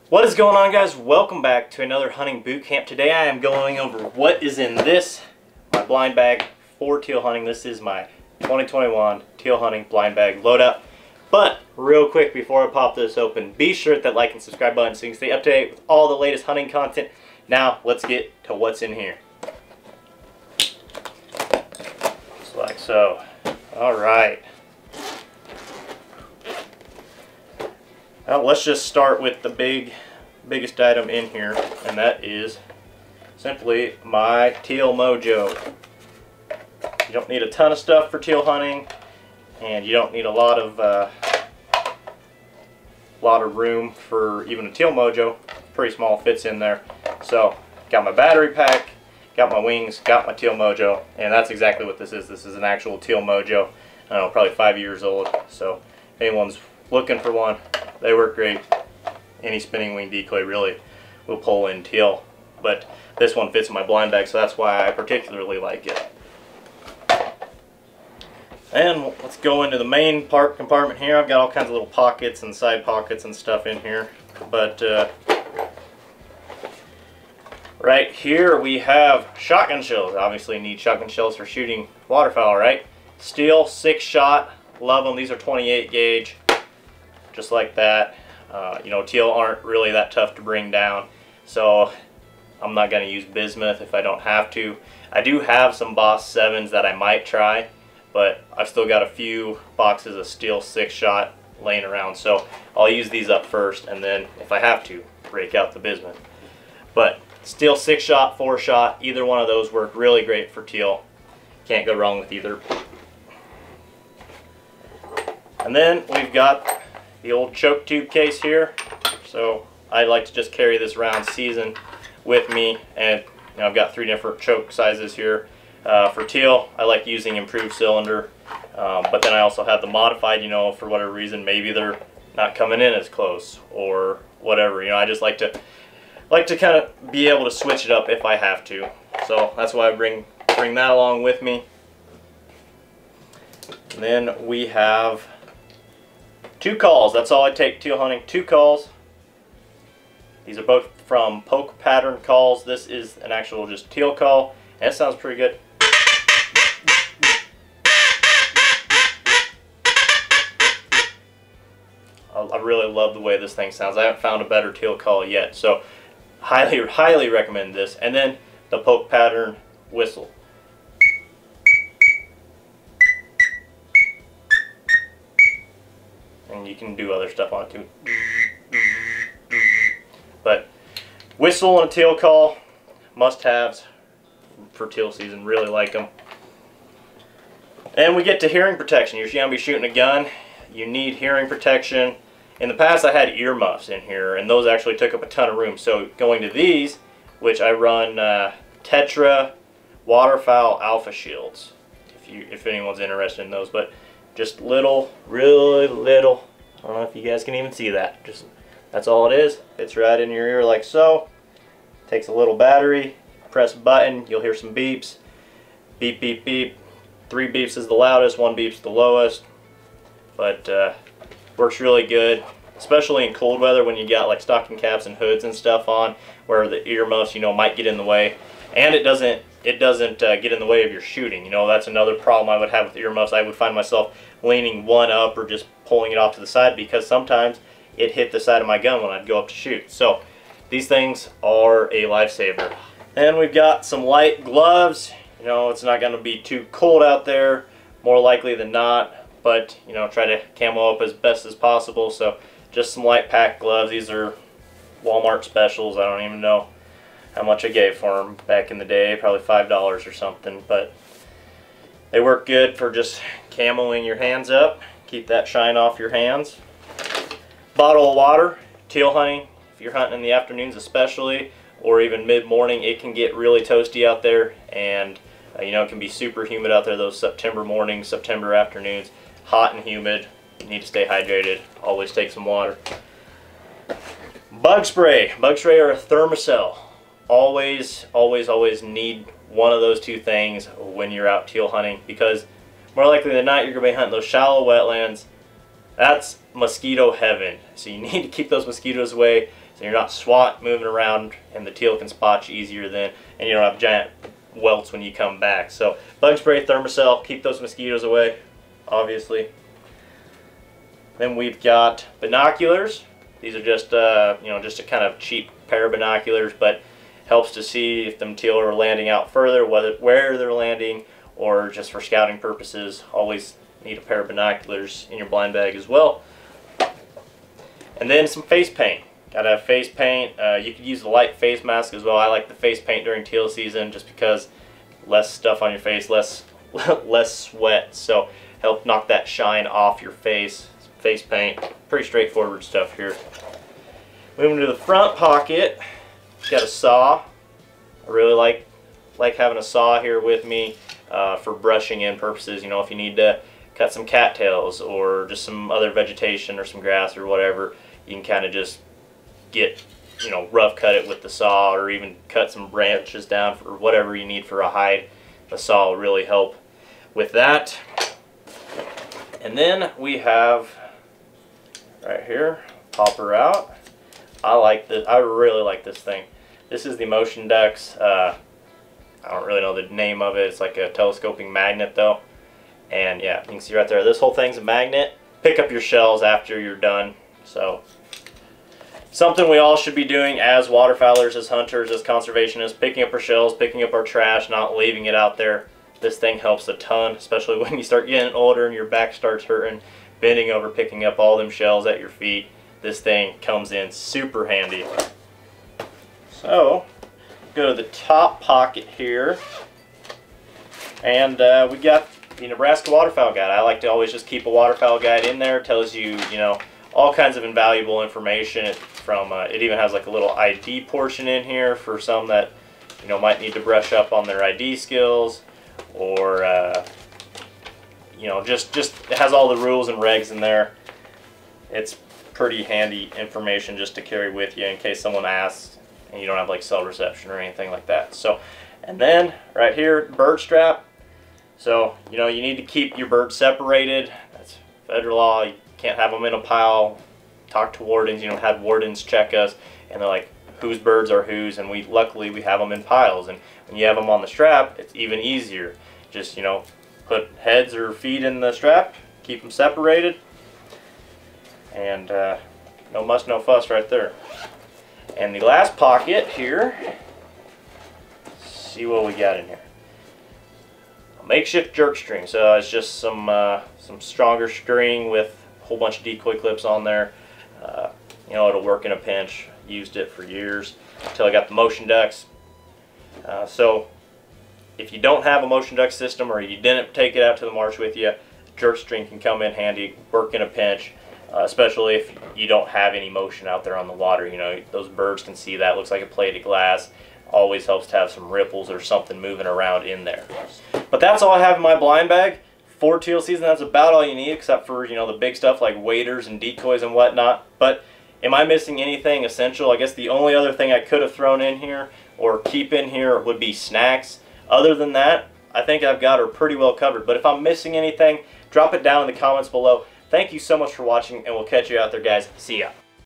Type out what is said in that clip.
What is going on, guys? Welcome back to another hunting boot camp. Today I am going over what is in my blind bag for teal hunting. This is my 2021 teal hunting blind bag loadout. But real quick before I pop this open, be sure to hit that like and subscribe button so you can stay up to date with all the latest hunting content. Now let's get to what's in here. Just like so. Alright. Well, let's just start with the biggest item in here, and that is simply my Teal Mojo. You don't need a ton of stuff for teal hunting, and you don't need a lot of room for even a Teal Mojo. Pretty small, fits in there. So, got my battery pack, got my wings, got my Teal Mojo, and that's exactly what this is. This is an actual Teal Mojo. I don't know, probably 5 years old. So, if anyone's looking for one, they work great. Any spinning wing decoy really will pull in teal, but this one fits in my blind bag, so that's why I particularly like it. And let's go into the main compartment here. I've got all kinds of little pockets and side pockets and stuff in here, but right here we have shotgun shells. Obviously need shotgun shells for shooting waterfowl, right? Steel 6-shot, love them. These are 28 gauge. Just like that. You know, teal aren't really that tough to bring down, so I'm not going to use bismuth if I don't have to. I do have some Boss 7s that I might try, but I've still got a few boxes of steel 6-shot laying around, so I'll use these up first, and then if I have to, break out the bismuth. But steel 6-shot, 4-shot, either one of those work really great for teal. Can't go wrong with either. And then we've got the old choke tube case here. So I like to just carry this round season with me, and you know, I've got 3 different choke sizes here. For teal, I like using improved cylinder, but then I also have the modified, you know, for whatever reason, maybe they're not coming in as close or whatever. You know, I just like to kind of be able to switch it up if I have to. So that's why I bring that along with me. And then we have 2 calls. That's all I take teal hunting. 2 calls. These are both from poke pattern calls. This is an actual just teal call, and it sounds pretty good. I really love the way this thing sounds. I haven't found a better teal call yet, so highly recommend this. And then the poke pattern whistle. And you can do other stuff on it too. But whistle and a teal call, must-haves for teal season. Really like them. And we get to hearing protection. You're going to be shooting a gun. You need hearing protection. In the past, I had earmuffs in here, and those actually took up a ton of room. So going to these, which I run Tetra Waterfowl Alpha Shields, if anyone's interested in those, but just little, really little. I don't know if you guys can even see that. Just that's all it is. It's right in your ear like so. Takes a little battery. Press a button. You'll hear some beeps. Beep, beep, beep. 3 beeps is the loudest. 1 beep's the lowest. But works really good, especially in cold weather when you got like stocking caps and hoods and stuff on, where the earmuffs, you know, might get in the way. And it doesn't get in the way of your shooting. You know, that's another problem I would have with earmuffs. I would find myself leaning one up or just pulling it off to the side because sometimes it hit the side of my gun when I'd go up to shoot. So these things are a lifesaver. And we've got some light gloves. You know, it's not going to be too cold out there, more likely than not, but you know, try to camo up as best as possible. So just some light pack gloves. These are Walmart specials. I don't even know how much I gave for them back in the day, probably $5 or something, but they work good for just camoing your hands up, keep that shine off your hands. Bottle of water. Teal hunting, if you're hunting in the afternoons especially, or even mid-morning, it can get really toasty out there, and you know, it can be super humid out there those September mornings, September afternoons, hot and humid. You need to stay hydrated. Always take some water. Bug spray. Bug spray or a thermocell. Always need one of those 2 things when you're out teal hunting, because more likely than not you're going to be hunting those shallow wetlands. That's mosquito heaven. So you need to keep those mosquitoes away. So you're not moving around, and the teal can spot you easier then, and you don't have giant welts when you come back. So bug spray, Thermacell, keep those mosquitoes away, obviously. Then we've got binoculars. These are just just a kind of cheap pair of binoculars, but helps to see if them teal are landing out further, where they're landing, or just for scouting purposes. Always need a pair of binoculars in your blind bag as well. And then some face paint. Gotta have face paint. You could use the light face mask as well. I like the face paint during teal season just because less stuff on your face, less sweat, so help knock that shine off your face. Face paint, pretty straightforward stuff here. Moving to the front pocket, got a saw. I really like having a saw here with me for brushing in purposes. You know, if you need to cut some cattails or just some other vegetation or some grass or whatever, you can kind of just get, rough cut it with the saw, or even cut some branches down for whatever you need for a hide. The saw will really help with that. And then we have right here, popper out. I like this. I really like this thing. This is the Motion Ducks. I don't really know the name of it. It's like a telescoping magnet though. And yeah, you can see right there, this whole thing's a magnet. Pick up your shells after you're done. So something we all should be doing as waterfowlers, as hunters, as conservationists, picking up our shells, picking up our trash, not leaving it out there. This thing helps a ton, especially when you start getting older and your back starts hurting, bending over, picking up all them shells at your feet. This thing comes in super handy. So, go to the top pocket here, and we got the Nebraska Waterfowl Guide. I like to always just keep a waterfowl guide in there. It tells you, all kinds of invaluable information. It even has like a little ID portion in here for some that might need to brush up on their ID skills, or just it has all the rules and regs in there. It's pretty handy information just to carry with you in case someone asks and you don't have like cell reception or anything like that. So, and then right here, bird strap. So you need to keep your birds separated. That's federal law. You can't have them in a pile. Talk to wardens. Had wardens check us, and they're like, whose birds are whose, and luckily we have them in piles. And when you have them on the strap, it's even easier. Just put heads or feet in the strap, keep them separated, and no muss, no fuss right there. And the last pocket here, let's see what we got in here. A makeshift jerk string. So it's just some stronger string with a whole bunch of decoy clips on there. It'll work in a pinch. Used it for years until I got the Motion Ducks. So if you don't have a Motion Duck system, or you didn't take it out to the marsh with you, jerk string can come in handy, work in a pinch, especially if you don't have any motion out there on the water. Those birds can see that. It looks like a plate of glass. Always helps to have some ripples or something moving around in there. But that's all I have in my blind bag for teal season. That's about all you need, except for the big stuff like waders and decoys and whatnot. But am I missing anything essential? I guess the only other thing I could have thrown in here or keep in here would be snacks. Other than that, I think I've got her pretty well covered. But if I'm missing anything, drop it down in the comments below. Thank you so much for watching, and we'll catch you out there, guys. See ya.